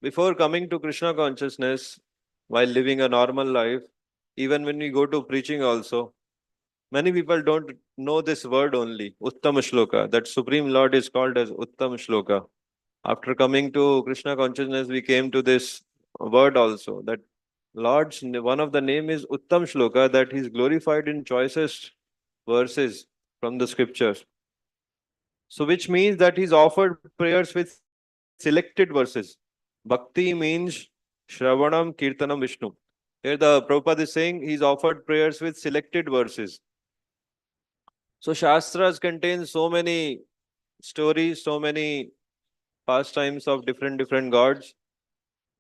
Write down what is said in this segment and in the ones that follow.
Before coming to Krishna consciousness, while living a normal life, even when we go to preaching also, many people don't know this word only, Uttama Shloka, that Supreme Lord is called as Uttama Shloka. After coming to Krishna consciousness, we came to this word also, that Lord's one of the name is Uttam Shloka, that He is glorified in choicest verses from the scriptures. So, which means that He's offered prayers with selected verses. Bhakti means Shravanam Kirtanam Vishnu. Here the Prabhupada is saying He's offered prayers with selected verses. So, Shastras contain so many stories, so many pastimes of different gods.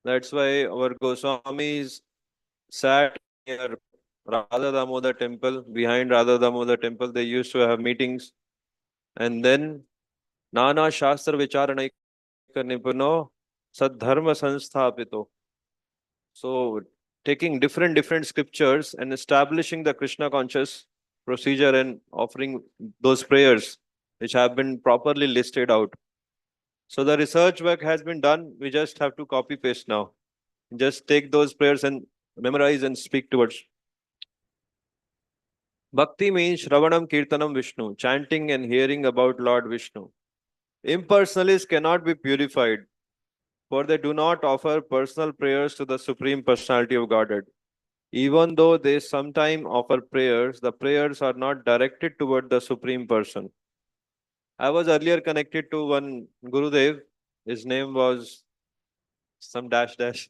That's why our Goswamis sat near Radha Damodar temple. Behind Radha Damodar temple, they used to have meetings. And then Nana Shastra Vicharanaika Nipuno Sadharma Sanstapito. So taking different scriptures and establishing the Krishna conscious procedure and offering those prayers which have been properly listed out. So the research work has been done. We just have to copy paste now. Just take those prayers and memorize and speak towards. Bhakti means Shravanam Kirtanam Vishnu, chanting and hearing about Lord Vishnu. Impersonalists cannot be purified, for they do not offer personal prayers to the Supreme Personality of Godhead. Even though they sometimes offer prayers, the prayers are not directed toward the Supreme Person. I was earlier connected to one Gurudev. His name was some dash dash.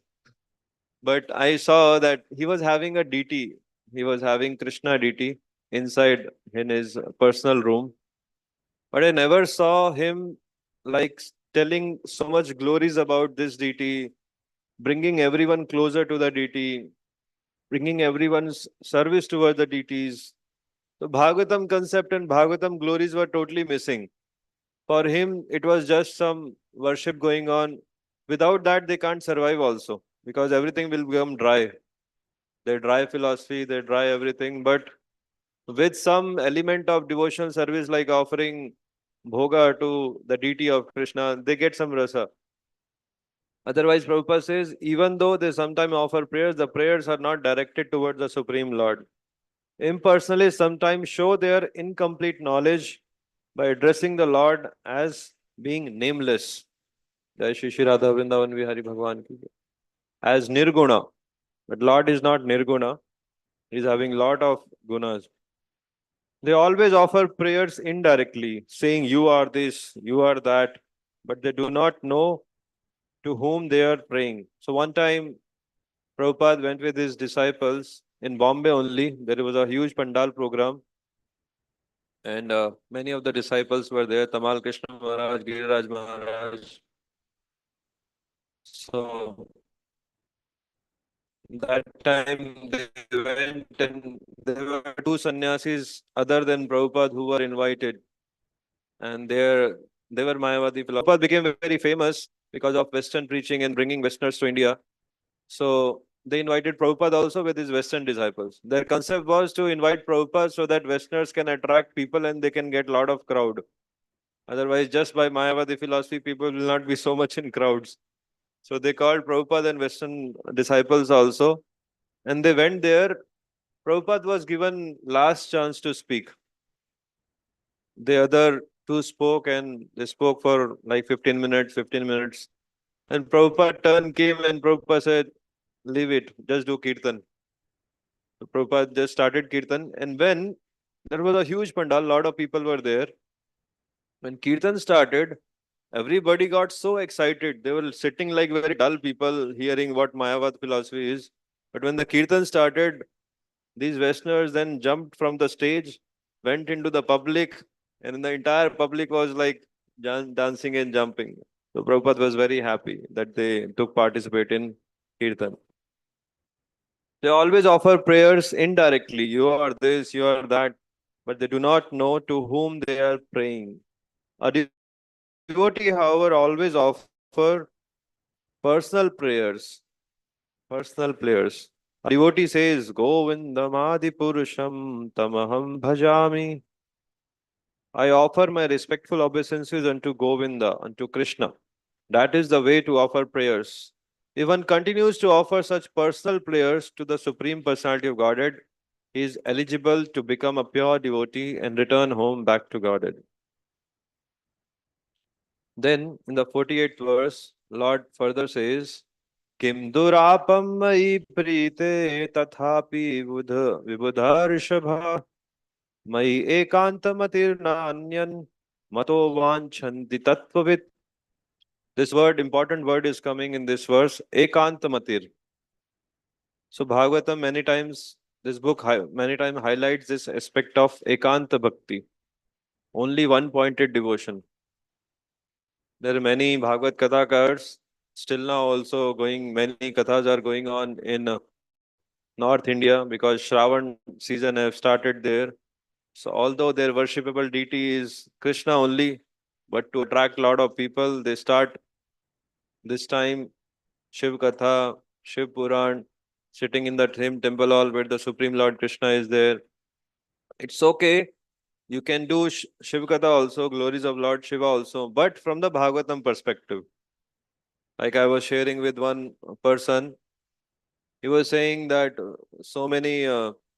But I saw that he was having a DT. He was having Krishna DT inside in his personal room. But I never saw him like telling so much glories about this deity, bringing everyone closer to the deity, bringing everyone's service toward the deities. So Bhagavatam concept and Bhagavatam glories were totally missing. For him, it was just some worship going on. Without that, they can't survive also because everything will become dry. They dry philosophy, they dry everything. But with some element of devotional service like offering bhoga to the deity of Krishna, they get some rasa. Otherwise, Prabhupada says, even though they sometimes offer prayers, the prayers are not directed towards the Supreme Lord. Impersonalists sometimes show their incomplete knowledge by addressing the Lord as being nameless. Jai Shri Shri Radha Vrindavan Vihari Bhagwan ki jai. As Nirguna. But Lord is not Nirguna. He is having lot of gunas. They always offer prayers indirectly, saying, you are this, you are that, but they do not know to whom they are praying. So one time, Prabhupada went with his disciples in Bombay only. There was a huge Pandal program, and many of the disciples were there. Tamal Krishna Maharaj, Giriraj Maharaj. So that time they went, and there were two sannyasis other than Prabhupada who were invited, and they were Mayavadi philosophers. Prabhupada became very famous because of Western preaching and bringing Westerners to India. So they invited Prabhupada also with his Western disciples. Their concept was to invite Prabhupada so that Westerners can attract people and they can get a lot of crowd. Otherwise, just by Mayavadi philosophy, people will not be so much in crowds. So they called Prabhupada and Western disciples also. And they went there. Prabhupada was given last chance to speak. The other two spoke and they spoke for like 15 minutes. And Prabhupada turn came and Prabhupada said, leave it, just do kirtan. So Prabhupada just started kirtan. And when there was a huge pandal, a lot of people were there. When kirtan started, everybody got so excited. They were sitting like very dull people hearing what Mayavad philosophy is. But when the kirtan started, these Westerners then jumped from the stage, went into the public, and the entire public was like dancing and jumping. So Prabhupada was very happy that they took participate in kirtan. They always offer prayers indirectly. You are this, you are that, but they do not know to whom they are praying. A devotee, however, always offer personal prayers. Personal prayers. A devotee says, Govindamadi Purusham Tamaham Bhajami. I offer my respectful obeisances unto Govinda, unto Krishna. That is the way to offer prayers. If one continues to offer such personal prayers to the Supreme Personality of Godhead, he is eligible to become a pure devotee and return home back to Godhead. Then, in the 48th verse, Lord further says, Kim durapam mai prite tathapi vibudha rishabha mai ekantamatir nanyan mato vanchanti tattvavit. This word, important word is coming in this verse, ekantamatir. So Bhagavatam many times, this book many times highlights this aspect of ekanta bhakti, only one-pointed devotion. There are many Bhagavad Kathakars still now also going, many kathas are going on in North India because Shravan season have started there. So although their worshipable deity is Krishna only, but to attract a lot of people, they start this time Shiv Katha, Shiv Puran, sitting in the same temple hall where the Supreme Lord Krishna is there. It's okay. You can do Shiv Katha also, glories of Lord Shiva also, but from the Bhagavatam perspective. Like I was sharing with one person, he was saying that so many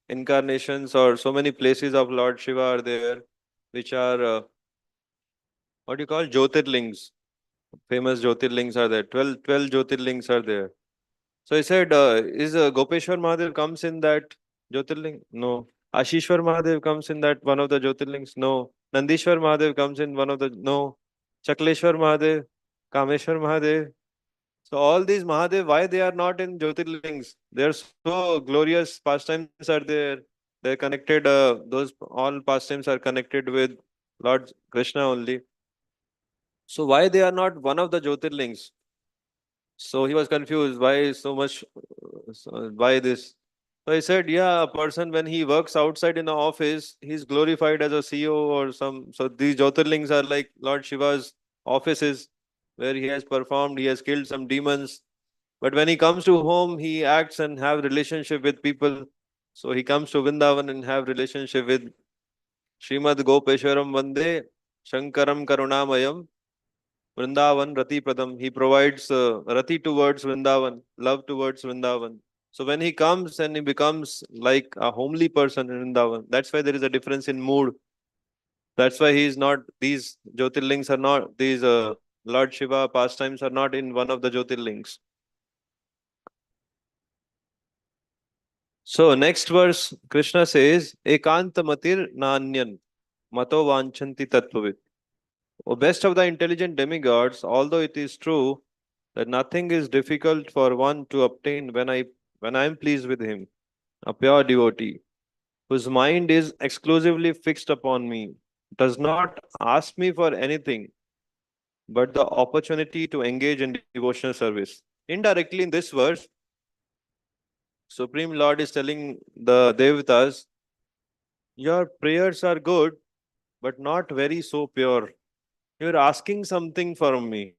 incarnations or so many places of Lord Shiva are there, which are what do you call Jyotirlings. Famous Jyotirlings are there. 12 Jyotirlings are there. So he said, is Gopeshwar Mahadev comes in that Jyotirling? No. Ashishwar Mahadev comes in that one of the Jyotirlings? No. Nandishwar Mahadev comes in one of the, no. Chakleshwar Mahadev, Kameshwar Mahadev. So all these Mahadev, why they are not in Jyotirlings? They are so glorious, pastimes are there. They're connected, those all pastimes are connected with Lord Krishna only. So why they are not one of the Jyotirlings? So he was confused. Why so much? Why this? So he said, yeah, a person when he works outside in the office, he's glorified as a CEO or some. So these Jyotirlings are like Lord Shiva's offices where he has performed, he has killed some demons. But when he comes to home, he acts and have relationship with people. So he comes to Vrindavan and have relationship with Srimad Gopeshwaram Vande Shankaram Karunamayam Vrindavan Rati Pradam. He provides Rati towards Vrindavan, love towards Vrindavan. So when he comes and he becomes like a homely person in Vrindavan, that's why there is a difference in mood. That's why he is not, these Jyotirlings are not, these Lord Shiva pastimes are not in one of the Jyotirlings. So next verse, Krishna says, Ekantamatir Nanyan Mato Vanchanti Tattvavit. O best of the intelligent demigods, although it is true that nothing is difficult for one to obtain when I am pleased with him, a pure devotee, whose mind is exclusively fixed upon me, does not ask me for anything but the opportunity to engage in devotional service. Indirectly in this verse, Supreme Lord is telling the Devatas, your prayers are good, but not very so pure. You're asking something from me.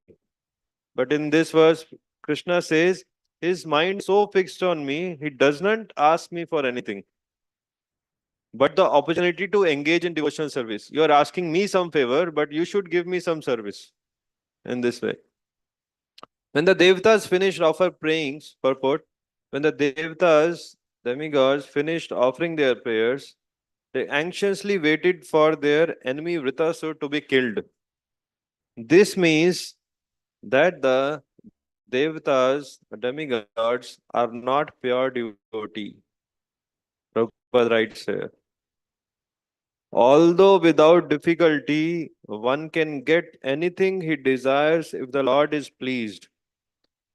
But in this verse, Krishna says, his mind so fixed on me, he does not ask me for anything but the opportunity to engage in devotional service. You are asking me some favor, but you should give me some service in this way. When the Devatas finished offer prayings, purport, when the Devatas, demigods, finished offering their prayers, they anxiously waited for their enemy Vritasur to be killed. This means that the Devatas, demigods, are not pure devotee. Prabhupada writes here. Although without difficulty, one can get anything he desires if the Lord is pleased.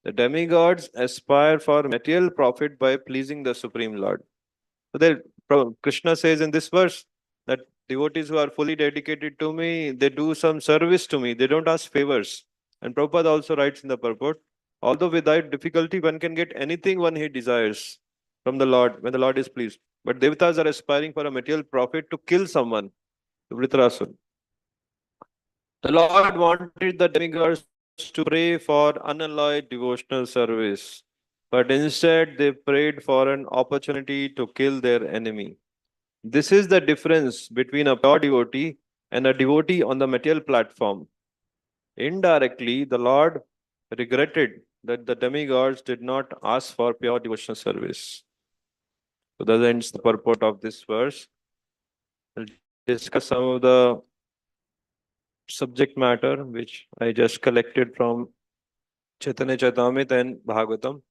The demigods aspire for material profit by pleasing the Supreme Lord. So there, Krishna says in this verse that devotees who are fully dedicated to me, they do some service to me. They don't ask favors. And Prabhupada also writes in the purport, although without difficulty, one can get anything one he desires from the Lord when the Lord is pleased. But devatas are aspiring for a material profit to kill someone, Vritrasun. The Lord wanted the demigods to pray for unalloyed devotional service, but instead they prayed for an opportunity to kill their enemy. This is the difference between a pure devotee and a devotee on the material platform. Indirectly, the Lord regretted that the demigods did not ask for pure devotional service. So that ends the purport of this verse. We'll discuss some of the subject matter which I just collected from Chaitanya Charitamrita and Bhagavatam.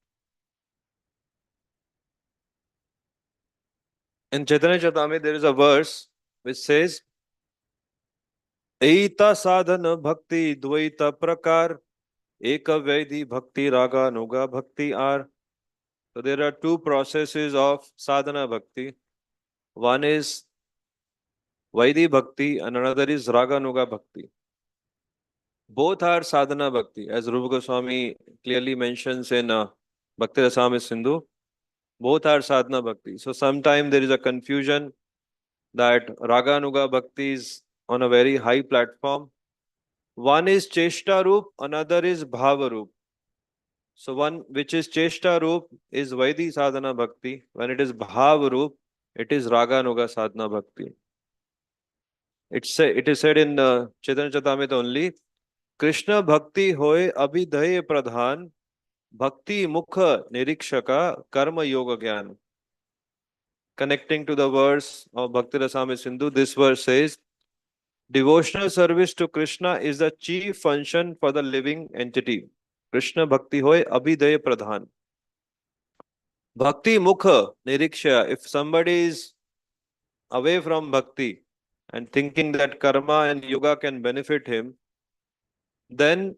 In Chaitanya Charitamrita, there is a verse which says, Eita sadhana bhakti dvaita prakar eka vaidhi bhakti raga nuga bhakti are. So there are two processes of sadhana bhakti. One is Vaidhi bhakti and another is raga nuga bhakti. Both are sadhana bhakti, as Rupa Goswami clearly mentions in Bhakti Rasamrita Sindhu. Both are sadhana bhakti. So sometimes there is a confusion that raga nuga bhakti is on a very high platform. One is cheshta roop, another is bhava roop. So one which is cheshta roop is Vaidhi sadhana bhakti. When it is bhava roop, it is raga nuga sadhana bhakti. It is said in Chaitanya Charitamrita only, Krishna bhakti hoye abhidhaye pradhan, bhakti mukha nirikshaka karma yoga gyan. Connecting to the verse of Bhakti Rasamrita Sindhu, this verse says, devotional service to Krishna is the chief function for the living entity. Krishna bhakti hoye abhidhaye pradhan. Bhakti mukha niriksha, if somebody is away from bhakti and thinking that karma and yoga can benefit him, then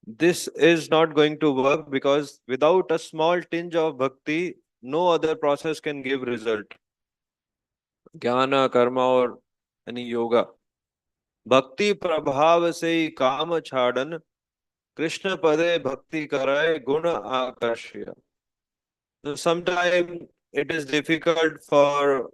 this is not going to work, because without a small tinge of bhakti, no other process can give result. Jnana, karma or any yoga. Bhakti prabhav se kama chadan, Krishna pade bhakti karay guna akarshya. So sometimes it is difficult for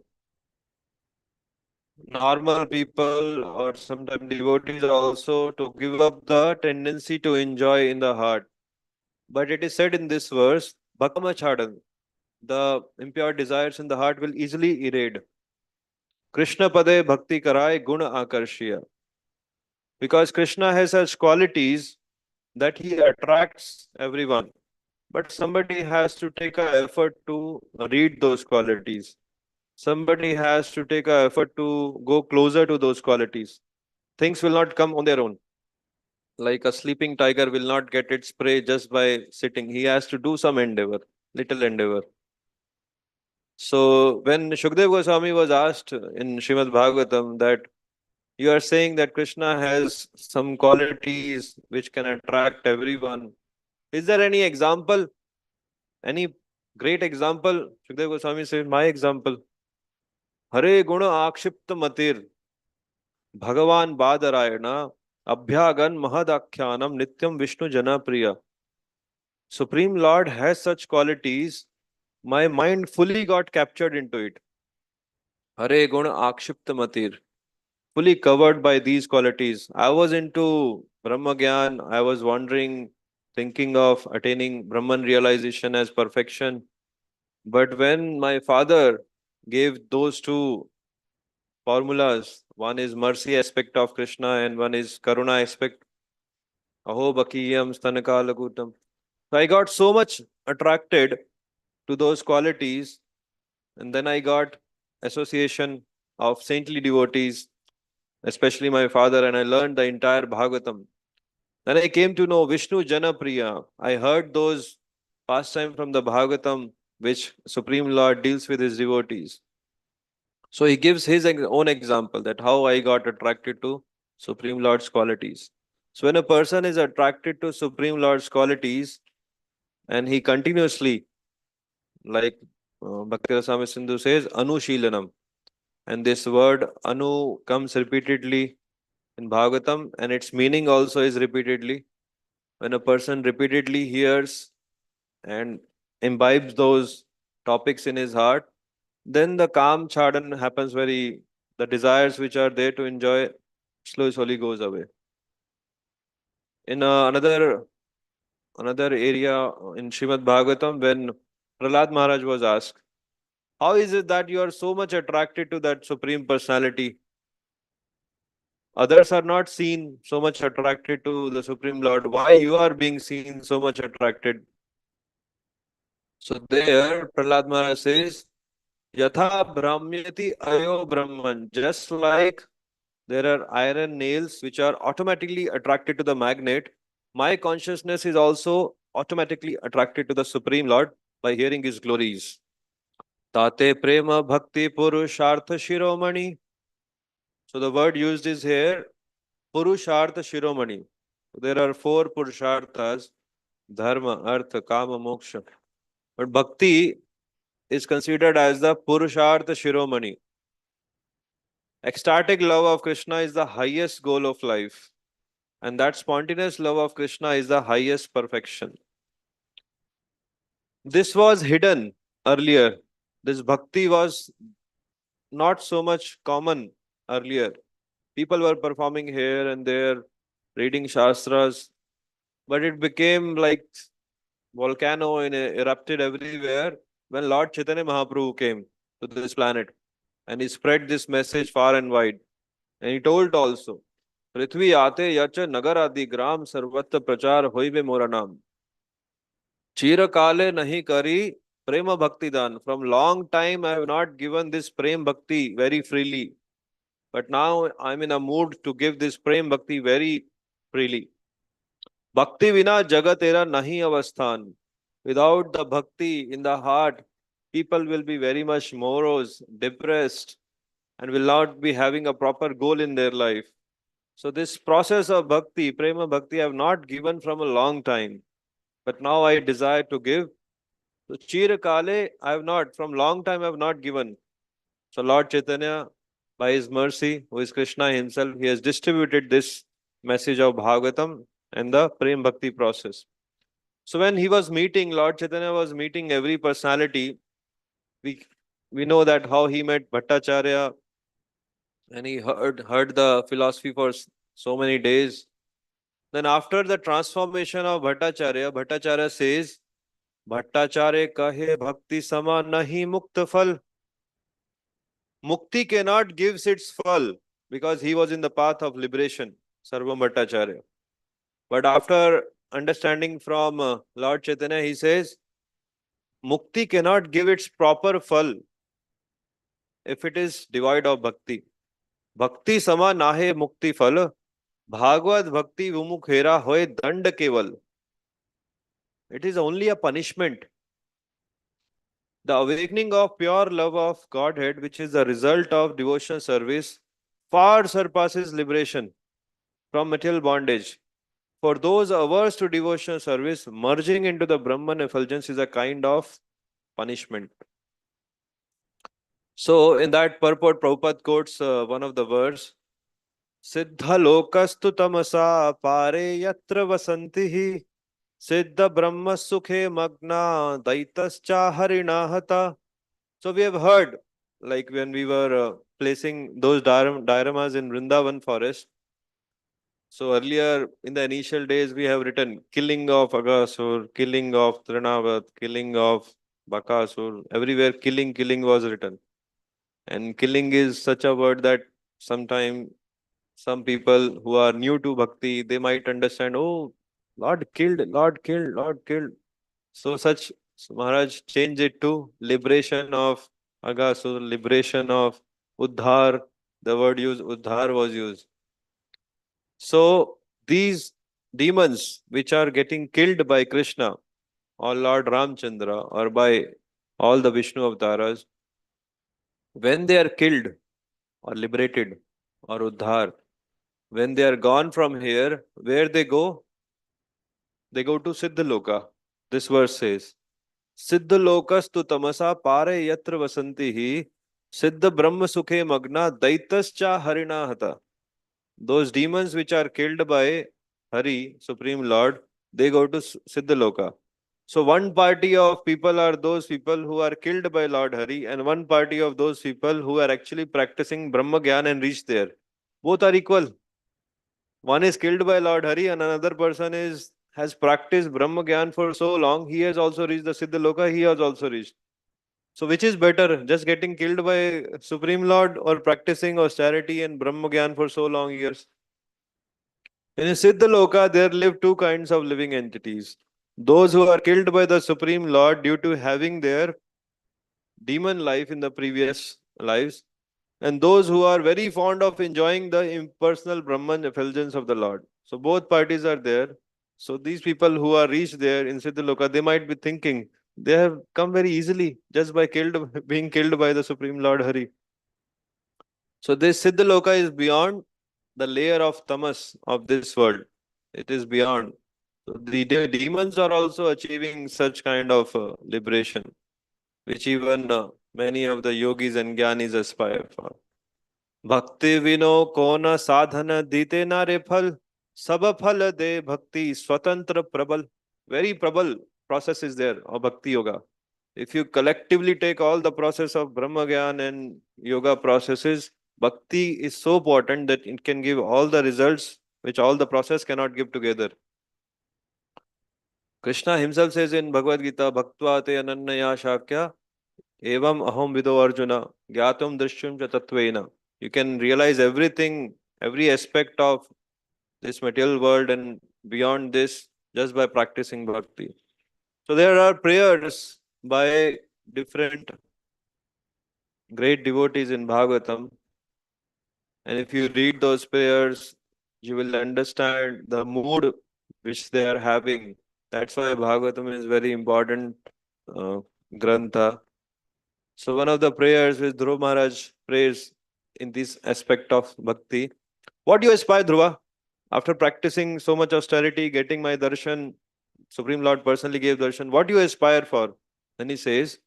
normal people or sometimes devotees also to give up the tendency to enjoy in the heart. But it is said in this verse, Bhakama chadan, the impure desires in the heart will easily erode. Krishna pade bhakti karay guna akarshya. Because Krishna has such qualities that he attracts everyone. But somebody has to take an effort to read those qualities. Somebody has to take an effort to go closer to those qualities. Things will not come on their own. Like a sleeping tiger will not get its prey just by sitting. He has to do some endeavor, little endeavor. So when Shukdev Goswami was asked in Srimad Bhagavatam that you are saying that Krishna has some qualities which can attract everyone, is there any example? Any great example? Shukdev Goswami said, my example. Hare guna akshipta matir Bhagavan Badarayana Abhyagan Mahadakhyanam Nityam Vishnu Janapriya. Supreme Lord has such qualities. My mind fully got captured into it. Hare Guna Akshipta Matir. Fully covered by these qualities. I was into Brahma Gyan. I was wondering, thinking of attaining Brahman realization as perfection. But when my father gave those two formulas, one is mercy aspect of Krishna and one is Karuna aspect, Aho Bakiyam Stanakalakutam. So I got so much attracted to those qualities, and then I got association of saintly devotees, especially my father, and I learned the entire Bhagavatam. Then I came to know Vishnu Janapriya. I heard those pastime from the Bhagavatam, which Supreme Lord deals with his devotees. So he gives his own example that how I got attracted to Supreme Lord's qualities. So when a person is attracted to Supreme Lord's qualities and he continuously, like Bhakti Rasamrita Sindhu says, Anushilanam. And this word Anu comes repeatedly in Bhagavatam, and its meaning also is repeatedly. When a person repeatedly hears and imbibes those topics in his heart, then the calm chadan happens, the desires which are there to enjoy slowly goes away. In another area in Srimad Bhagavatam, when Prahlad Maharaj was asked, how is it that you are so much attracted to that Supreme Personality? Others are not seen so much attracted to the Supreme Lord. Why you are being seen so much attracted? So there, Prahlad Maharaj says, Yatha Brahmyati Ayo Brahman. Just like there are iron nails which are automatically attracted to the magnet, my consciousness is also automatically attracted to the Supreme Lord by hearing His glories. Tate Prema Bhakti Purushartha Shiromani. So the word used is here Purushartha Shiromani. There are four Purusharthas: Dharma, Artha, Kama, Moksha. But Bhakti is considered as the Purushartha Shiromani. Ecstatic love of Krishna is the highest goal of life. And that spontaneous love of Krishna is the highest perfection. This was hidden earlier. This bhakti was not so much common earlier. People were performing here and there, reading shastras, but it became like volcano and erupted everywhere when Lord Chaitanya Mahaprabhu came to this planet and he spread this message far and wide. And he told also, Prithvi aate yacha nagar adi gram sarvatra prachar hoibe mora naam. Chirakale nahi kari prema bhakti dan. From long time I have not given this prem bhakti very freely. But now I'm in a mood to give this prem bhakti very freely. Bhakti vina jagat era nahi avasthan. Without the bhakti in the heart, people will be very much morose, depressed, and will not be having a proper goal in their life. So this process of bhakti, prema bhakti, I have not given from a long time. But now I desire to give. So Chirakale, I have not, from long time I have not given. So Lord Chaitanya, by his mercy, who is Krishna himself, he has distributed this message of Bhagavatam and the Prem Bhakti process. So when he was meeting, Lord Chaitanya was meeting every personality. We we know that how he met Bhattacharya and he heard the philosophy for so many days. Then after the transformation of Bhattacharya, Bhattacharya says, Bhattacharya kahe bhakti sama nahi mukta phal. Mukti cannot give its phal because he was in the path of liberation, Sarvam Bhattacharya. But after understanding from Lord Chaitanya, he says, Mukti cannot give its proper phal if it is devoid of bhakti. Bhakti sama nahe mukti phal. Bhagavad bhakti vumukhera hoy dand keval. It is only a punishment. The awakening of pure love of Godhead, which is the result of devotional service, far surpasses liberation from material bondage. For those averse to devotional service, merging into the Brahman effulgence is a kind of punishment. So, in that purport, Prabhupada quotes one of the verse, Siddha lokastu tamasa pare yatra vasantihi Siddha Brahma Sukhe Magna Daitascha Harinahata. So we have heard, like when we were placing those dioramas in Vrindavan forest. So earlier in the initial days, we have written killing of Agasur, killing of Trinavat, killing of Bakasur. Everywhere killing was written. And killing is such a word that sometimes some people who are new to bhakti, they might understand, oh, Lord killed, Lord killed, Lord killed. So Maharaj changed it to liberation of Agasur, liberation of Uddhar. The word used, Uddhar was used. So these demons which are getting killed by Krishna or Lord Ramchandra or by all the Vishnu avatars, when they are killed or liberated or Uddhar, when they are gone from here, where they go? They go to Siddhaloka. This verse says, Siddhalokastu tamasa pare yatra vasantihi Siddha Brahma Sukhe Magna Daitascha Harinahata. Those demons which are killed by Hari, Supreme Lord, they go to Siddhaloka. So one party of people are those people who are killed by Lord Hari, and one party of those people who are actually practicing Brahma Gyan and reach there. Both are equal. One is killed by Lord Hari, and another person has practiced Brahma Gyan for so long, he has also reached the Siddhaloka, he has also reached. So which is better, just getting killed by Supreme Lord or practicing austerity and Brahma Gyan for so long years? In Siddha Loka, there live two kinds of living entities. Those who are killed by the Supreme Lord due to having their demon life in the previous lives, and those who are very fond of enjoying the impersonal Brahman effulgence of the Lord. So both parties are there. So these people who are reached there in Siddhaloka, they might be thinking they have come very easily just by killed being killed by the Supreme Lord Hari. So this Siddhaloka is beyond the layer of tamas of this world. It is beyond. So the demons are also achieving such kind of liberation, which even many of the yogis and jnanis aspire for. भक्ति विनो को न साधन दीते ना रे फल सब फल दे भक्ति स्वतंत्र प्रबल. Very prabal process is there of bhakti yoga. If you collectively take all the process of brahma gyan and yoga processes, bhakti is so potent that it can give all the results which all the process cannot give together. Krishna himself says in Bhagavad Gita, bhaktva te ananyaya shakya evam aham vido arjuna gyatum drishyam cha tatvena. You can realize everything, every aspect of this material world and beyond this just by practicing bhakti. So there are prayers by different great devotees in Bhagavatam, and if you read those prayers, you will understand the mood which they are having. That's why Bhagavatam is very important uh, grantha. So one of the prayers which Dhruva Maharaj prays in this aspect of bhakti. What do you aspire, Dhruva? After practicing so much austerity, getting my darshan, Supreme Lord personally gave darshan. What do you aspire for? Then he says,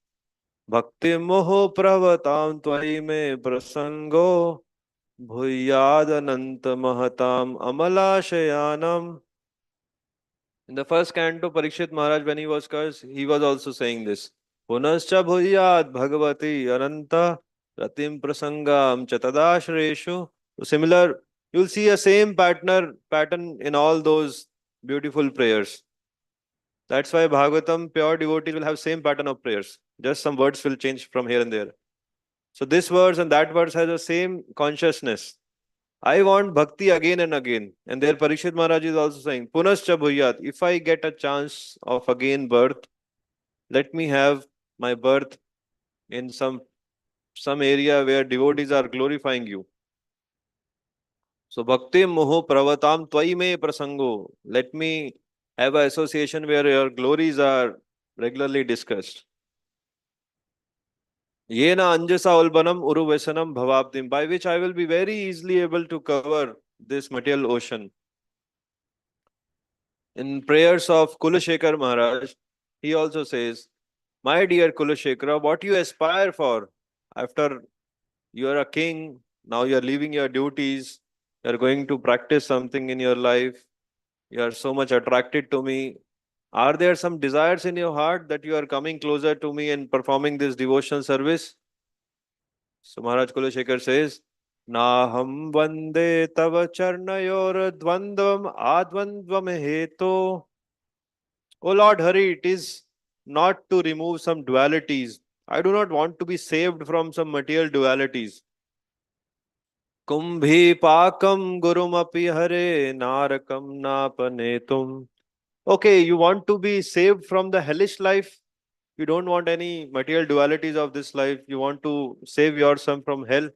Bhakti moho pravatam tvai me prasango bhuyad ananta mahatam amalashayanam. In the first canto, Parikshit Maharaj, when he was cursed, he was also saying this. Punascha bhuyad bhagavati ananta ratim prasangam chatadashreshu. So similar, you'll see a same pattern in all those beautiful prayers. That's why Bhagavatam, pure devotees will have same pattern of prayers. Just some words will change from here and there. So this verse and that verse has the same consciousness. I want bhakti again and again. And there Parikshit Maharaj is also saying, Punascha bhuyat. If I get a chance of again birth, let me have my birth in some area where devotees are glorifying you. So bhakti moho pravatam tvai me prasango. Let me have an association where your glories are regularly discussed. Yena anjasa ulbanam uruvesanam bhavabdim, by which I will be very easily able to cover this material ocean. In prayers of Kulashekar Maharaj, he also says, my dear Kulashekara, what you aspire for after you are a king, now you are leaving your duties, you are going to practice something in your life, you are so much attracted to me. Are there some desires in your heart that you are coming closer to me and performing this devotional service? So Maharaj Kulashekar says, Naham vande tava charnayor dvandvam advandvam heto. O Lord Hari, it is not to remove some dualities. I do not want to be saved from some material dualities. Kumbhi pakam gurum api hare narakam napanetum. Okay, you want to be saved from the hellish life. You don't want any material dualities of this life. You want to save yourself from hell.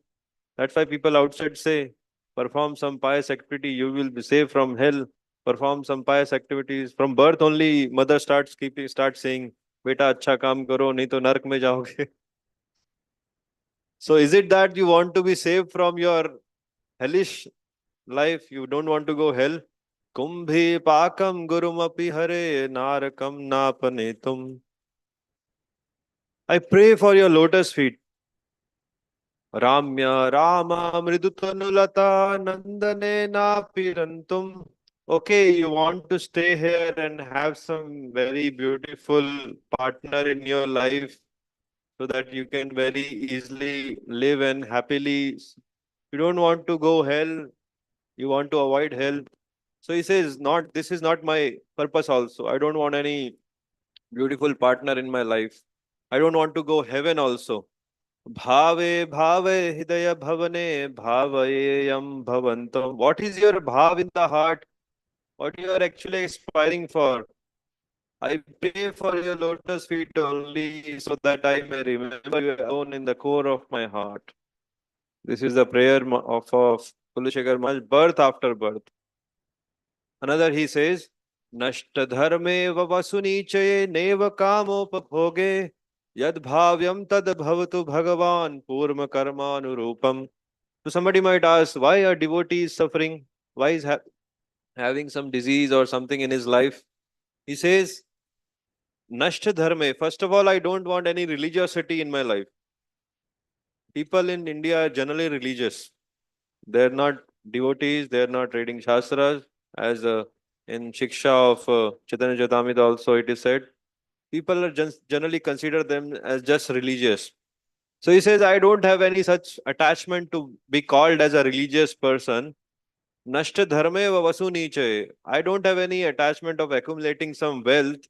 That's why people outside say, perform some pious activity, you will be saved from hell. Perform some pious activities. From birth only, mother starts saying, Beta, acha kaam karo, nahi to nark mein jaoge. So is it that you want to be saved from your hellish life? You don't want to go hell? Kumbhi pakam gurumapi hare narakam napanetum. I pray for your lotus feet. Ramya Rama Mridutanulata Nandane Napirantum. Okay, you want to stay here and have some very beautiful partner in your life so that you can very easily live and happily. You don't want to go hell, you want to avoid hell. So he says, not this is not my purpose also. I don't want any beautiful partner in my life. I don't want to go heaven also. Bhave bhave hidaya bhavane bhavayam bhavantam. What is your bhav in the heart? What you are actually aspiring for? I pray for your lotus feet only so that I may remember you alone in the core of my heart. This is the prayer of Kulashekar Maharaj, birth after birth. Another he says, Nashta dharme vavasunichaye neva kamopabhoge yad bhavyam tad bhavatu bhagavan purma karma anurupam. So somebody might ask, why a devotee is suffering? Why is having some disease or something in his life? He says, Nashta dharme. First of all, I don't want any religiosity in my life. People in India are generally religious. They're not devotees, they're not reading Shastras. As in Shiksha of Chaitanya Charitamrita also it is said, people are just generally consider them as just religious. So he says, I don't have any such attachment to be called as a religious person. Nashta dharme va vasu niche. I don't have any attachment of accumulating some wealth.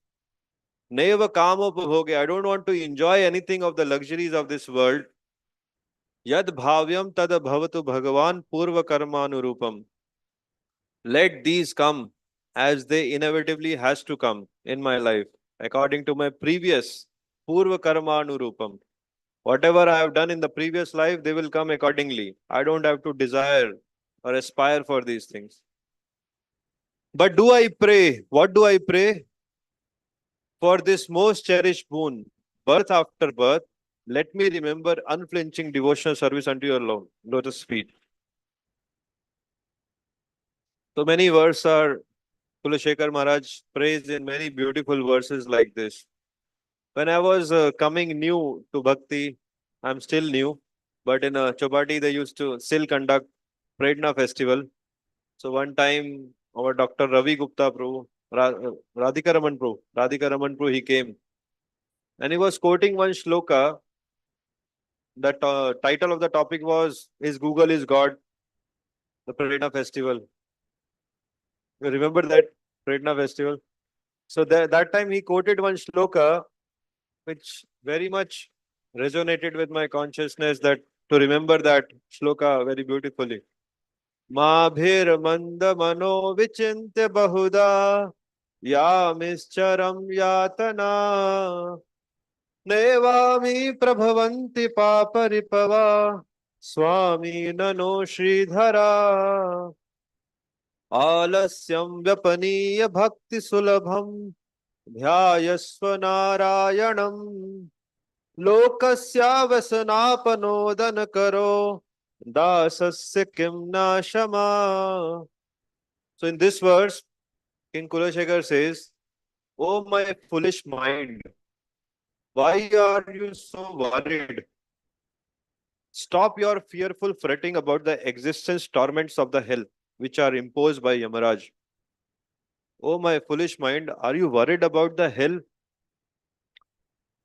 Neva kamo bhoge. I don't want to enjoy anything of the luxuries of this world. Yad bhavyam tad bhavatu bhagavan purva karmanurupam. Let these come as they inevitably has to come in my life, according to my previous purva karmanurupam. Whatever I have done in the previous life, they will come accordingly. I don't have to desire or aspire for these things. But do I pray? What do I pray? For this most cherished boon, birth after birth, let me remember unflinching devotional service unto your lotus feet. So many verses are Kulashekar Maharaj praised in many beautiful verses like this. When I was coming new to Bhakti, I'm still new, but in Chobati they used to still conduct Predna festival. So one time our Dr. Ravi Gupta Prabhu, Radhika Raman Prabhu, he came and he was quoting one shloka. The title of the topic was "Is Google is God?" The Predna festival. You remember that Predna festival? So that time he quoted one shloka which very much resonated with my consciousness, that to remember that shloka very beautifully. Mabhir manda mano vichintya bahuda yamischaram yatana nevami prabhavanti paparipava swami nano sridhara alasyam vyapaniya bhakti sulabham ध्यायस्व नारायणं लोकस्यावसनापनोदन करो दासस्य किं न क्षमा. So in this verse, King Kulashekar says, "Oh my foolish mind, why are you so worried? Stop your fearful fretting about the existence torments of the hell, which are imposed by Yamaraj. Oh my foolish mind, are you worried about the hell?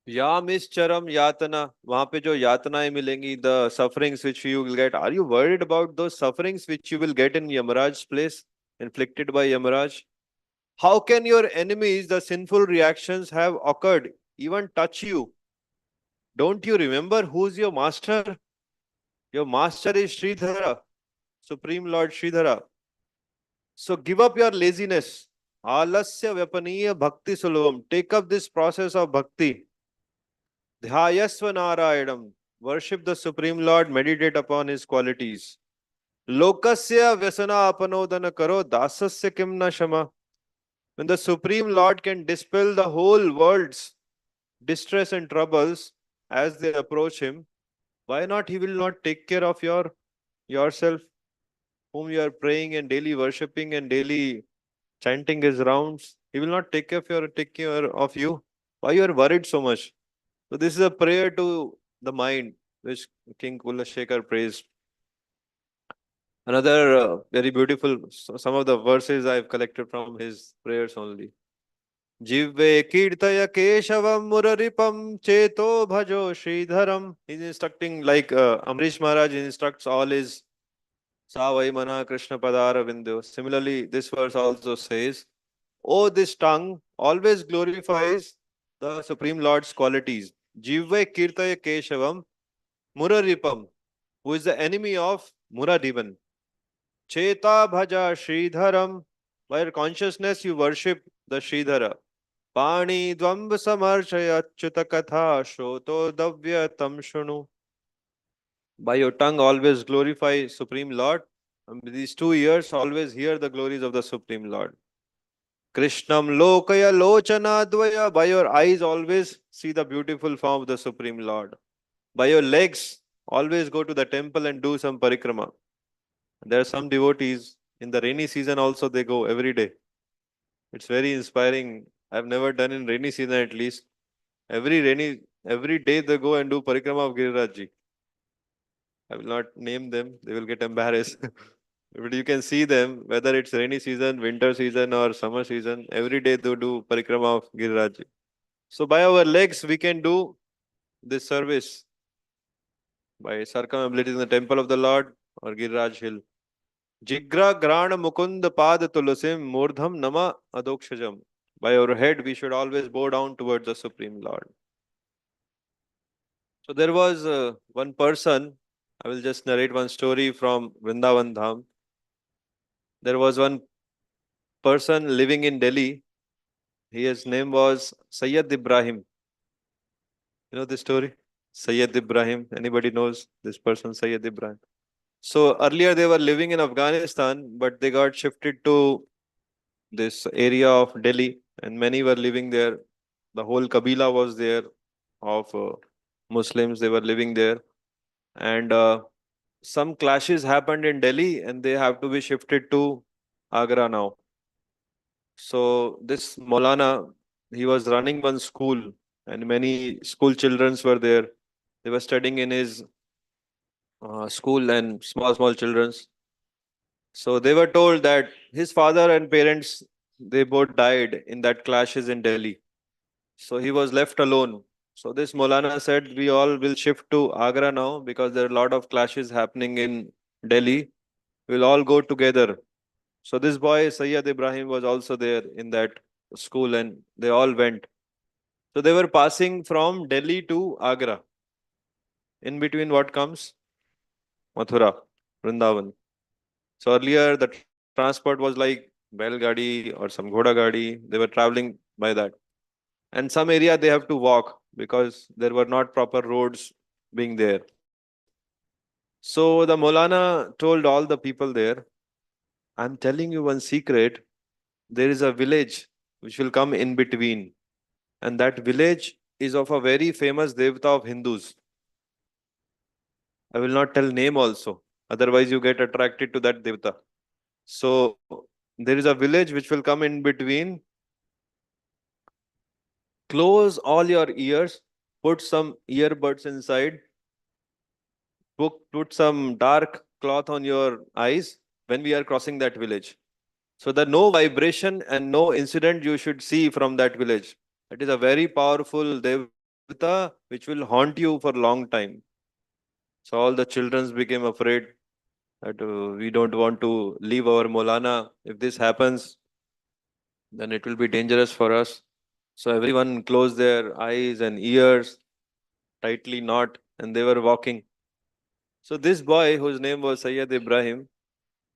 Yamischaram yatana, वहां पे जो यातनाएं मिलेंगी, the sufferings which you will get. Are you worried about those sufferings which you will get in Yamaraj's place, inflicted by Yamaraj? How can your enemies, the sinful reactions have occurred, even touch you? Don't you remember who's your master? Your master is Sridhara, Supreme Lord Sridhara. So give up your laziness. Alasya vyapaniya bhakti sulvam. Take up this process of bhakti. Dhyayasva Narayanam. Worship the Supreme Lord, meditate upon His qualities. Lokasya vyasana apanodana karo dasasya kim na shama. When the Supreme Lord can dispel the whole world's distress and troubles as they approach Him, why not He will not take care of yourself, whom you are praying and daily worshipping and daily chanting His rounds? He will not take care of you. Why you are worried so much? So this is a prayer to the mind, which King Kulashekar prays. Another very beautiful, some of the verses I've collected from his prayers only. Jivve kirtaya keshavam muraripam cheto bhajo sridharam. He's instructing, like Amrish Maharaj instructs all his Savai Mana Krishna Padara Vindyo. Similarly, this verse also says, "Oh, this tongue always glorifies the Supreme Lord's qualities. Jivve Kirtaya Keshavam Muraripam, who is the enemy of Murarivan. Cheta Bhaja Sridharam, by your consciousness you worship the Sridhara. Pani Dvamba Samarchaya Achyuta Katha Shoto Davya Tam Shunu. By your tongue always glorify Supreme Lord. These 2 years always hear the glories of the Supreme Lord. Krishnam Lokaya Lochana Dvaya, by your eyes always see the beautiful form of the Supreme Lord. By your legs always go to the temple and do some parikrama. There are some devotees in the rainy season also they go every day. It's very inspiring. I've never done in rainy season at least. Every day they go and do parikrama of Giriraj. I will not name them, they will get embarrassed. But you can see them, whether it's rainy season, winter season, or summer season, every day they do parikrama of Giriraj. So by our legs, we can do this service by circumambulating the temple of the Lord or Giriraj hill. Jigra Grana Mukund Pad Tulusim Murdham Nama Adokshajam. By our head, we should always bow down towards the Supreme Lord. So there was one person, I will just narrate one story from Vrindavan Dham. There was one person living in Delhi. His name was Sayyid Ibrahim. You know this story? Sayyid Ibrahim. Anybody knows this person, Sayyid Ibrahim? So earlier they were living in Afghanistan, but they got shifted to this area of Delhi, and many were living there. The whole Kabila was there of Muslims. They were living there, and some clashes happened in Delhi, and they have to be shifted to Agra now. So this Maulana, he was running one school, and many school children were there. They were studying in his school, and small childrens. So they were told that his father and parents, they both died in that clashes in Delhi. So he was left alone. So this Maulana said, we all will shift to Agra now because there are a lot of clashes happening in Delhi. We'll all go together. So this boy, Sayyid Ibrahim, was also there in that school, and they all went. So they were passing from Delhi to Agra. In between what comes? Mathura, Vrindavan. So earlier the transport was like Belgadi or some Ghoda Gadi. They were traveling by that. And some area they have to walk because there were not proper roads being there. So the Maulana told all the people there, I'm telling you one secret. There is a village which will come in between. And that village is of a very famous Devta of Hindus. I will not tell name also. Otherwise you get attracted to that Devta. So there is a village which will come in between. Close all your ears, put some earbuds inside, put some dark cloth on your eyes when we are crossing that village. So that no vibration and no incident you should see from that village. It is a very powerful Devta which will haunt you for a long time. So all the children became afraid that we don't want to leave our Maulana. If this happens, then it will be dangerous for us. So everyone closed their eyes and ears tightly knot, and they were walking. So this boy, whose name was Sayyid Ibrahim,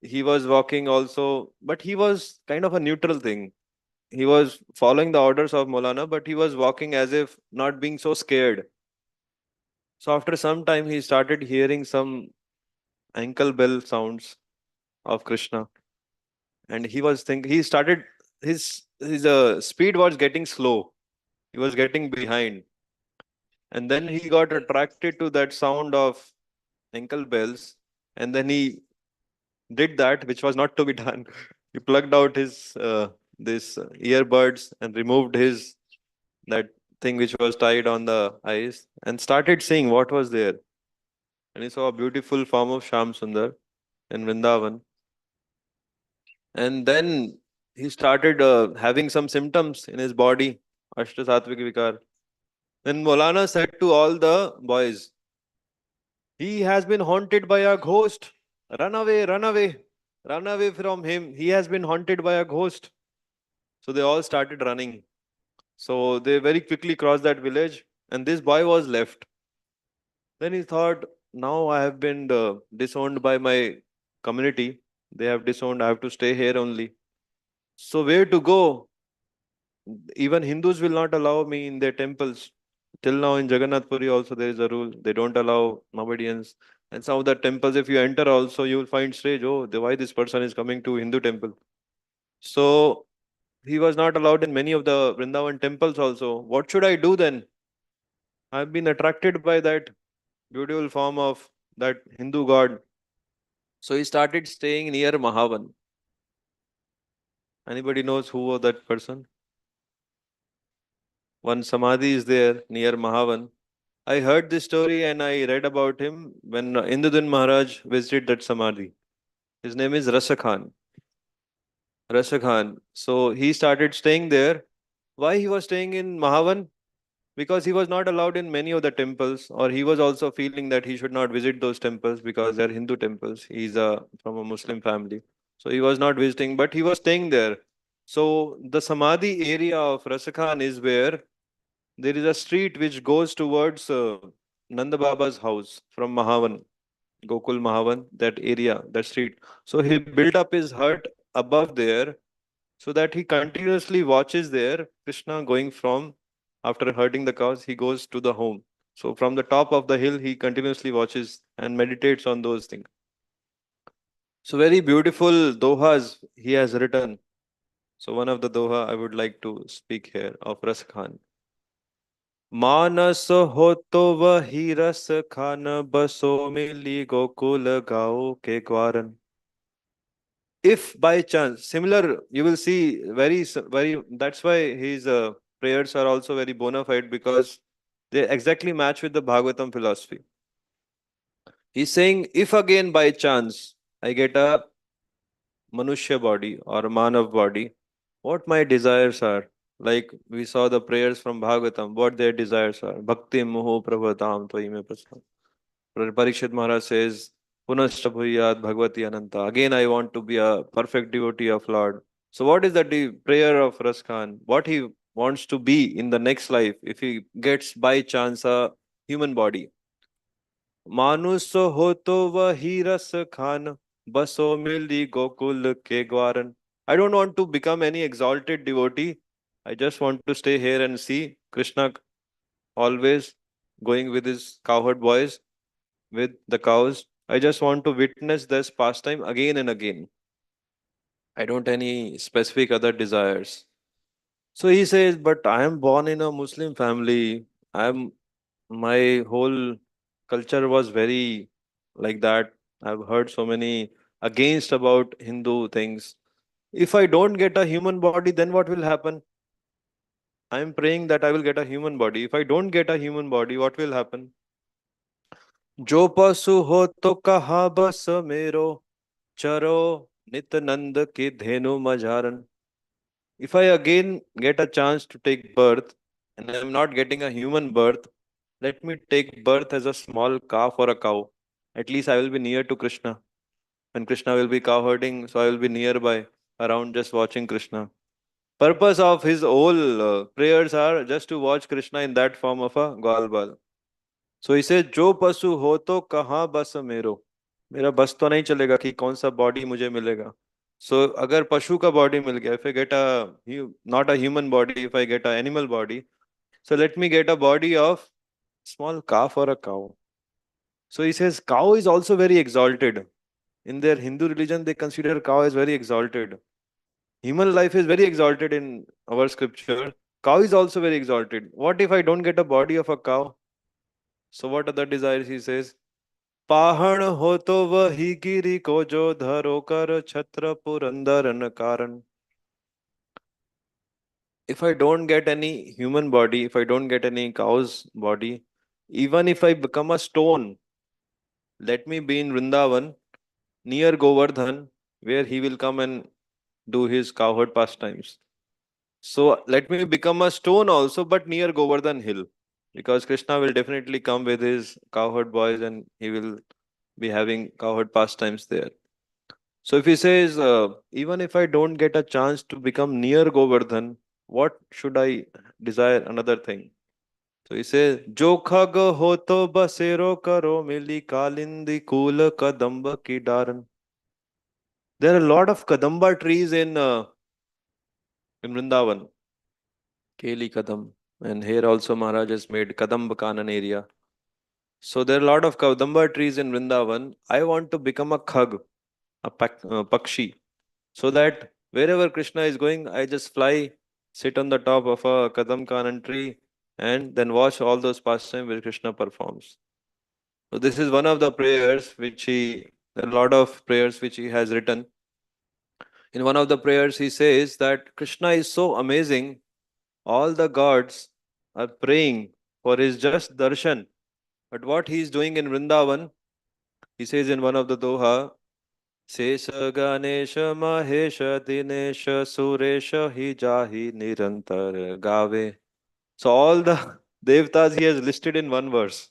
he was walking also, but he was kind of a neutral thing. He was following the orders of Maulana, but he was walking as if not being so scared. So after some time, he started hearing some ankle bell sounds of Krishna, and he started his speed was getting slow. He was getting behind, and then he got attracted to that sound of ankle bells, and then he did that which was not to be done. He plugged out his this earbuds and removed his that thing which was tied on the eyes and started seeing what was there. And he saw a beautiful form of Sham Sundar in Vrindavan. And then he started having some symptoms in his body, Ashta Satvik Vikar. Then Maulana said to all the boys, he has been haunted by a ghost. Run away, run away, run away from him. He has been haunted by a ghost. So they all started running. So they very quickly crossed that village and this boy was left. Then he thought, now I have been disowned by my community. They have disowned, I have to stay here only. So where to go? Even Hindus will not allow me in their temples. Till now in Jagannath Puri also there is a rule. They don't allow Mohammedans. And some of the temples, if you enter also, you will find strange, oh, why this person is coming to Hindu temple? So he was not allowed in many of the Vrindavan temples also. What should I do then? I've been attracted by that beautiful form of that Hindu god. So he started staying near Mahavan. Anybody knows who was that person? One samadhi is there near Mahavan. I heard this story and I read about him when Indudin Maharaj visited that samadhi. His name is Rasa Khan. Rasa Khan. So he started staying there. Why he was staying in Mahavan? Because he was not allowed in many of the temples, or he was also feeling that he should not visit those temples because they're Hindu temples. He's from a Muslim family. So he was not visiting, but he was staying there. So the Samadhi area of Rasa Khan is where there is a street which goes towards Nanda Baba's house from Mahavan, Gokul Mahavan, that area, that street. So he built up his hut above there so that he continuously watches there Krishna going from, after herding the cows, he goes to the home. So from the top of the hill, he continuously watches and meditates on those things. So very beautiful dohas he has written. So one of the doha I would like to speak here of Ras Khan. मानस हो तो वही रस खान बसो मिली गोकुल गाओ के ग्वारन. If by chance, similar, you will see very, that's why his prayers are also very bona fide because they exactly match with the Bhagavatam philosophy. He's saying, if again by chance I get a Manushya body or a Manav body, what my desires are. Like we saw the prayers from Bhagavatam, what their desires are. Bhakti moho prabhatam tvai me prasad. Parikshit Maharaj says, Punashta bhuyat bhagavati ananta. Again, I want to be a perfect devotee of Lord. So, what is the prayer of Ras Khan? What he wants to be in the next life if he gets by chance a human body? Manus ho to vahi Ras Khan, baso mili gokul ke gwaran. I don't want to become any exalted devotee. I just want to stay here and see Krishna always going with his cowherd boys with the cows. I just want to witness this pastime again and again. I don't any specific other desires. So he says, but I am born in a Muslim family. My whole culture was very like that. I've heard so many against about Hindu things. If I don't get a human body, then what will happen? I am praying that I will get a human body. If I don't get a human body, what will happen? जो पशु हो तो कहा बस मेरो चरो नित नंद की धेनु मझारन. If I again get a chance to take birth and I'm not getting a human birth, let me take birth as a small calf or a cow. At least I will be near to Krishna. When Krishna will be cow herding, so I will be nearby around just watching Krishna. Purpose of his whole prayers are just to watch Krishna in that form of a Gwalbal. So he says, जो पशु हो तो कहाँ बस मेरो. मेरा बस तो नहीं चलेगा कि कौन सा बॉडी मुझे मिलेगा. So अगर पशु का बॉडी मिल गया, if I get a not a human body, if I get an animal body, so let me get a body of small calf or a cow. So he says cow is also very exalted. In their Hindu religion, they consider cow as very exalted. Human life is very exalted in our scripture. Cow is also very exalted. What if I don't get a body of a cow? So what are the desires? He says, पाहण हो तो वही गिरी को जो धरो कर छत्र पुरंदरन कारण. If I don't get any human body, if I don't get any cow's body, even if I become a stone, let me be in Vrindavan near Govardhan, where he will come and do his cowherd pastimes. So let me become a stone also, but near Govardhan hill, because Krishna will definitely come with his cowherd boys and he will be having cowherd pastimes there. So if he says, even if I don't get a chance to become near Govardhan, what should I desire? Another thing. So he says, "Jo khag ho to basero karo mili kalindi kul kadamba ki daran." There are a lot of kadamba trees in Vrindavan, Keli Kadam, and here also Maharaj has made Kadamba Kanan area. So there are a lot of kadamba trees in Vrindavan. I want to become a khag, a pakshi, so that wherever Krishna is going, I just fly, sit on the top of a Kadam Kanan tree, and then watch all those pastimes where Krishna performs. So this is one of the prayers which there are a lot of prayers which he has written. In one of the prayers, he says that Krishna is so amazing, all the gods are praying for his just darshan. But what he is doing in Vrindavan, he says in one of the Doha, Sesha Ganesha Mahesha Dinesha Suresha Hi Jahi Nirantar Gave. So all the devtas he has listed in one verse.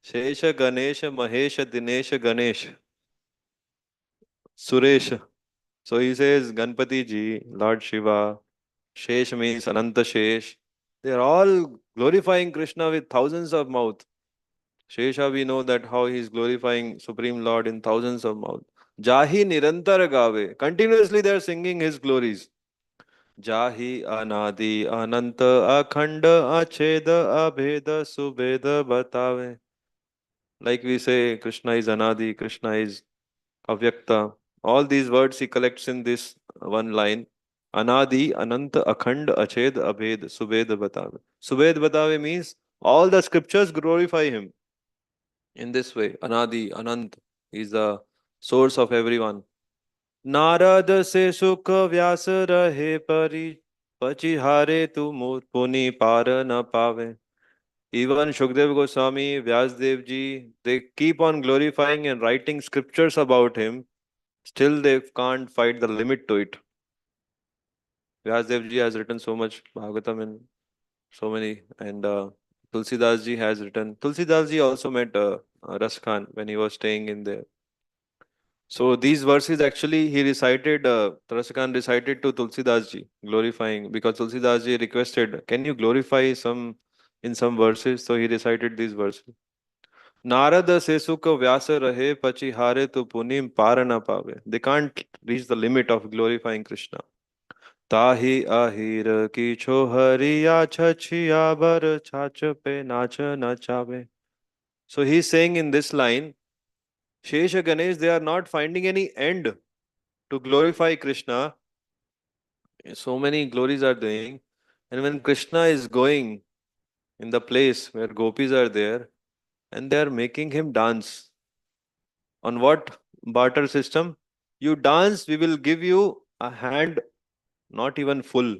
Shesha Ganesha Mahesha Dinesha Ganesh Suresha. So he says Ganpati ji, Lord Shiva, Shesh means Ananta Shesh. They are all glorifying Krishna with thousands of mouth. Shesha, we know that how he is glorifying Supreme Lord in thousands of mouth. Jahi Nirantar Gave. Continuously they are singing his glories. Jahi Anadi Ananta Akhanda Acheda Abheda Subeda Batave. Like we say, Krishna is Anadi, Krishna is Avyakta. All these words he collects in this one line. Anadi, Ananta, Akhand, Ached, Abhed, Subed Batave. Subed Batave means all the scriptures glorify him in this way. Anadi, Anant is the source of everyone. Narad से सुख व्यास रहे परी पचिहारे तू पुनि पार न पावे. Even Shukdev Goswami, Vyasdev ji, they keep on glorifying and writing scriptures about him. Still, they can't find the limit to it. Vyasdev ji has written so much Bhagavatam and so many, and Tulsidas ji has written. Tulsidas ji also met Ras Khan when he was staying in there. So these verses actually he recited, Ras Khan recited to Tulsidas ji, glorifying, because Tulsidas ji requested, can you glorify some in some verses? So he recited these verses. Narad से सुख व्यास रहे पचिहारे तो पुनिम पार न पावे. They can't reach the limit of glorifying Krishna. ताहि आहिर की छोहरिया छछिया बर छाछ पे नाच नचावे. So he's saying in this line, Shesha Ganesh, they are not finding any end to glorify Krishna. So many glories are doing. And when Krishna is going in the place where gopis are there, and they are making him dance. On what barter system? You dance, we will give you a hand, not even full.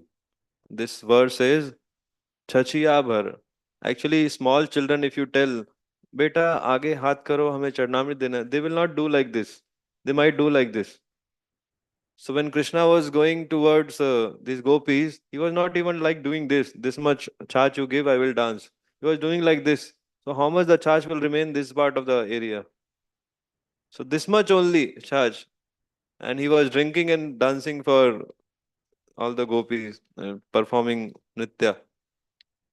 This verse says, Chachiya bhar. Actually, small children, if you tell, Beta, aage haath karo, hame charnamrit dena, they will not do like this. They might do like this. So when Krishna was going towards these gopis, he was not even like doing this. This much charge you give, I will dance. He was doing like this. So how much the charge will remain this part of the area? So this much only charge. And he was drinking and dancing for all the gopis, performing nritya.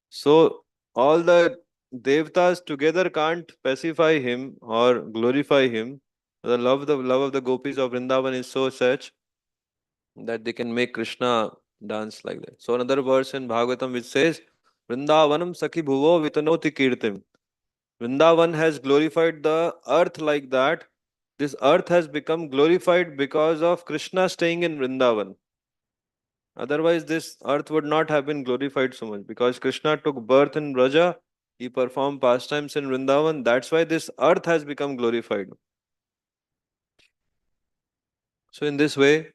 So all the devtas together can't pacify him or glorify him. The love of the gopis of Vrindavan is so such that they can make Krishna dance like that. So another verse in Bhagavatam which says, Vrindavanam Sakhi Bhuvo Vitanoti Kirtim. Vrindavan has glorified the earth like that. This earth has become glorified because of Krishna staying in Vrindavan. Otherwise, this earth would not have been glorified so much because Krishna took birth in Braja, he performed pastimes in Vrindavan. That's why this earth has become glorified. So, in this way,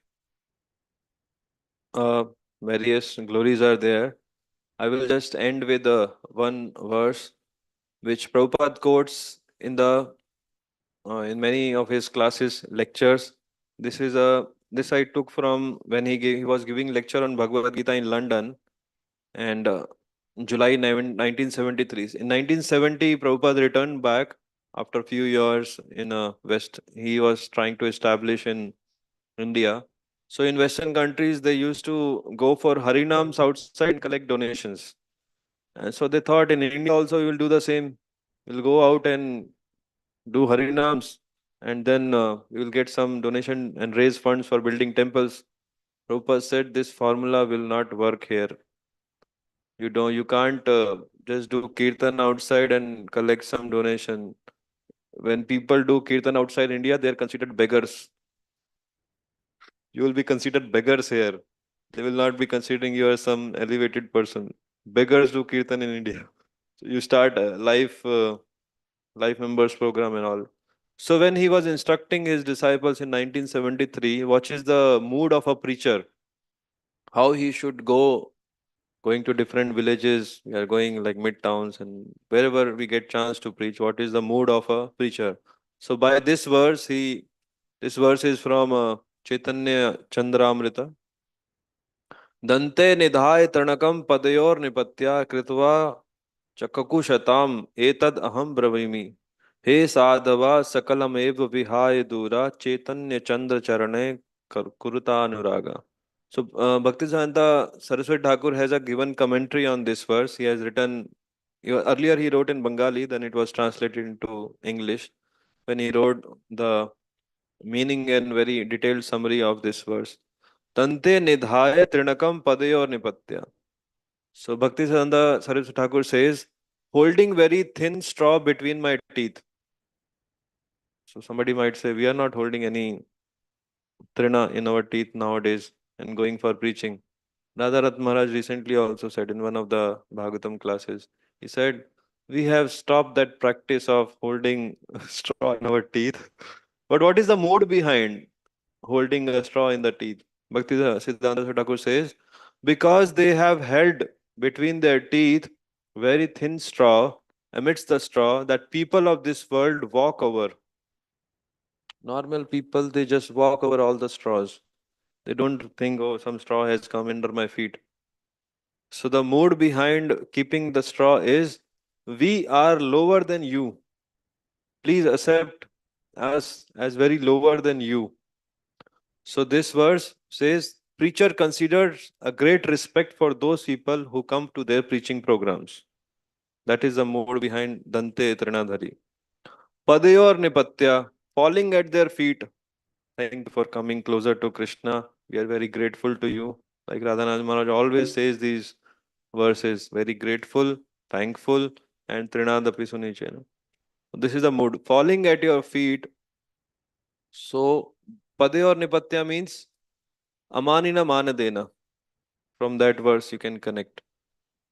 uh, various glories are there. I will just end with one verse which Prabhupada quotes in many of his classes, lectures. This I took from when he was giving lecture on Bhagavad Gita in London, and July 1973. In 1970, Prabhupada returned back after a few years in West. He was trying to establish in India. So in Western countries, they used to go for Harinams outside and collect donations. And so they thought in India also we will do the same. We'll go out and do Harinams, and then we will get some donation and raise funds for building temples. Prabhupada said this formula will not work here. You can't just do kirtan outside and collect some donation. When people do kirtan outside India, they are considered beggars. You will be considered beggars here. They will not be considering you as some elevated person. Beggars do kirtan in India. So you start a life members program and all. So when he was instructing his disciples in 1973, what is the mood of a preacher? How he should go, going to different villages. We are going like mid towns and wherever we get chance to preach. What is the mood of a preacher? So by this verse is from Chaitanya Chandramrita. Dante nidhaya tranakam padayor nipatya kritva चककुशताम एतद अहम ब्रवीमि हे साधवा सकलमेव विहाय दूरा चैतन्य चंद्र चरणे कुरुतानुरागा. So Bhaktivedanta Saraswati Thakur has a given commentary on this verse. He has written, earlier he wrote in Bengali, then it was translated into English. When he wrote the meaning and very detailed summary of this verse, Tante nidhaya trinakam padayor nipatya. So Bhaktisiddhanta Saraswati Thakur says, holding very thin straw between my teeth. So somebody might say, we are not holding any trina in our teeth nowadays and going for preaching. Radharat Maharaj recently also said in one of the Bhagavatam classes, he said, we have stopped that practice of holding straw in our teeth. But what is the mood behind holding a straw in the teeth? Bhaktisiddhanta Thakur says, because they have held between their teeth very thin straw, amidst the straw that people of this world walk over. Normal people, they just walk over all the straws. They don't think, oh, some straw has come under my feet. So the mood behind keeping the straw is, we are lower than you. Please accept us as very lower than you. So this verse says, preacher considers a great respect for those people who come to their preaching programs. That is the mood behind Dante Trinadhari. Padayor Nipatya, falling at their feet. Thank you for coming closer to Krishna. We are very grateful to you. Like Radhanath Maharaj always says these verses, very grateful, thankful, and Trinadapi Sunichena. This is the mood. Falling at your feet. So, Padayor Nipatya means Amanina Manadena. From that verse, you can connect.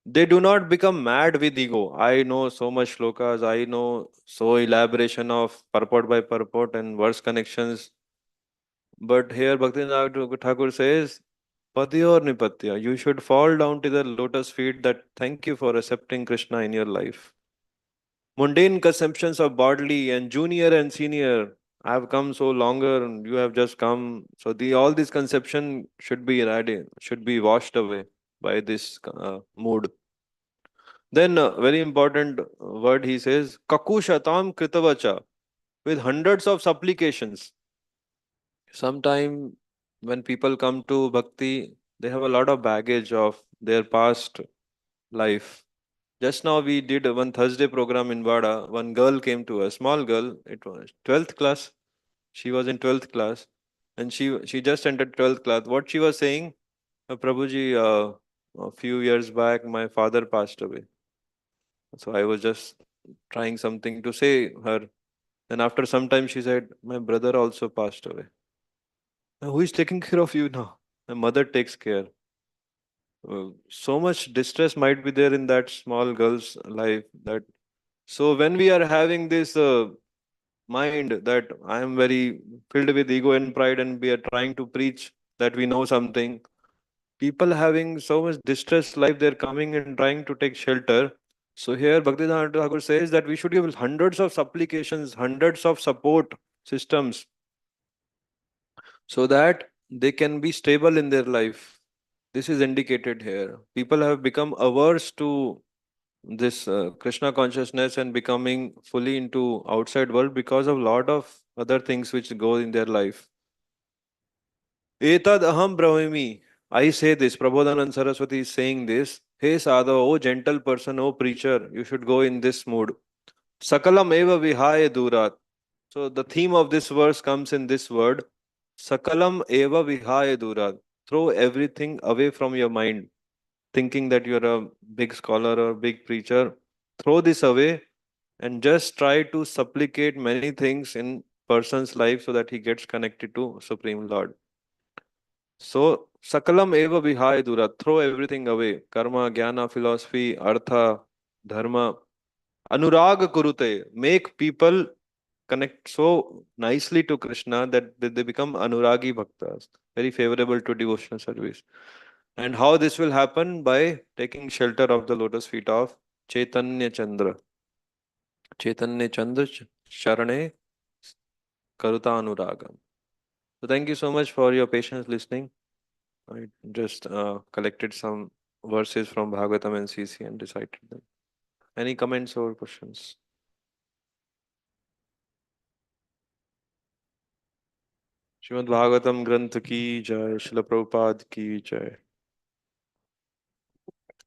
They do not become mad with ego. I know so much shlokas, I know so elaboration of purport by purport and verse connections. But here Bhaktivinoda Thakur says, Padyo Nipatya, you should fall down to the lotus feet that thank you for accepting Krishna in your life. Mundane conceptions of bodily and junior and senior, I have come so longer and you have just come. So all these conception should be irradiated, should be washed away by this mood. Then very important word he says, Kakushatam Kritavacha, with hundreds of supplications. Sometime when people come to bhakti, they have a lot of baggage of their past life. Just now we did one Thursday program in Vada. One girl came to us, small girl, it was 12th class. She was in 12th class and she just entered 12th class. What she was saying, Prabhuji, a few years back, my father passed away. So I was just trying something to say her. Then after some time she said, my brother also passed away. Now, who is taking care of you now? My mother takes care. So much distress might be there in that small girl's life. That so when we are having this mind that I am very filled with ego and pride, and we are trying to preach that we know something, people having so much distressed life, they're coming and trying to take shelter. So here Bhaktivedanta Thakur says that we should give hundreds of supplications, hundreds of support systems so that they can be stable in their life. This is indicated here. People have become averse to this Krishna consciousness and becoming fully into outside world because of lot of other things which go in their life. Etad aham brahmi. I say this, Prabodhanand Saraswati is saying this. Hey Sadhava, oh gentle person, oh preacher, you should go in this mood. Sakalam eva vihaya durat. So the theme of this verse comes in this word. Sakalam eva vihaya durat. Throw everything away from your mind, thinking that you're a big scholar or big preacher. Throw this away and just try to supplicate many things in person's life so that he gets connected to Supreme Lord. So, Sakalam eva vihaya dura, throw everything away. Karma, jnana, philosophy, artha, dharma, anuraga kurute, make people connect so nicely to Krishna that they become anuragi bhaktas, very favorable to devotional service. And how this will happen? By taking shelter of the lotus feet of Chaitanya Chandra. Chaitanya Chandra Sharane Karuta Anuragam. So thank you so much for your patience listening. I just collected some verses from Bhagavatam and CC and recited them. Any comments or questions? Shrimad Bhagavatam ग्रंथ की जय, शिल प्रभुपाद की जय.